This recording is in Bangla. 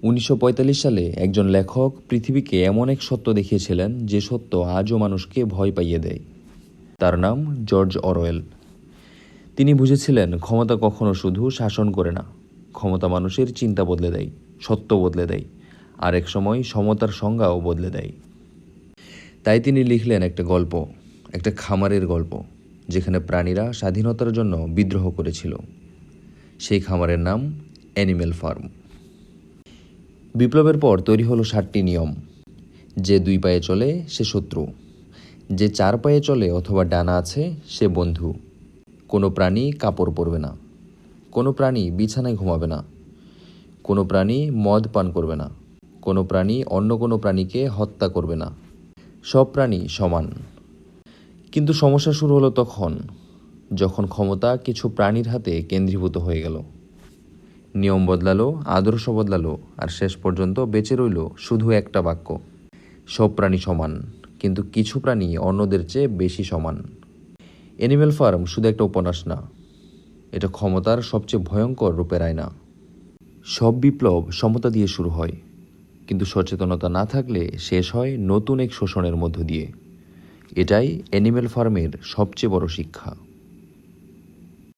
1945 সালে একজন লেখক পৃথিবীকে এমন এক সত্য দেখিয়েছিলেন যে সত্য আজও মানুষকে ভয় পাইয়ে দেয়। তার নাম জর্জ অরওয়েল। তিনি বুঝেছিলেন ক্ষমতা কখনো শুধু শাসন করে না, ক্ষমতা মানুষের চিন্তা বদলে দেয়, সত্য বদলে দেয়, আর এক সময় সমতার সংজ্ঞাও বদলে দেয়। তাই তিনি লিখলেন একটা গল্প, একটা খামারের গল্প, যেখানে প্রাণীরা স্বাধীনতার জন্য বিদ্রোহ করেছিল। সেই খামারের নাম অ্যানিম্যাল ফার্ম। বিপ্লবের পর তৈরি হলো 7টি নিয়ম। যে 2 পায়ে চলে সে শত্রু, যে 4 পায়ে চলে অথবা ডানা আছে সে বন্ধু। কোনো প্রাণী কাপড় পরবে না, কোনো প্রাণী বিছানায় ঘুমাবে না, কোনো প্রাণী মদ পান করবে না, কোনো প্রাণী অন্য কোনো প্রাণীকে হত্যা করবে না। সব প্রাণী সমান। কিন্তু সমস্যা শুরু হলো তখন, যখন ক্ষমতা কিছু প্রাণীর হাতে কেন্দ্রীভূত হয়ে গেল। নিয়ম বদলালো, আদর্শ বদলালো, আর শেষ পর্যন্ত বেঁচে রইল শুধু একটা বাক্য: সব প্রাণী সমান, কিন্তু কিছু প্রাণী অন্যদের চেয়ে বেশি সমান। অ্যানিম্যাল ফার্ম শুধু একটা উপন্যাস না, এটা ক্ষমতার সবচেয়ে ভয়ঙ্কর রূপের আয়না। সব বিপ্লব সমতা দিয়ে শুরু হয়, কিন্তু সচেতনতা না থাকলে শেষ হয় নতুন এক শোষণের মধ্য দিয়ে। এটাই অ্যানিম্যাল ফার্মের সবচেয়ে বড় শিক্ষা।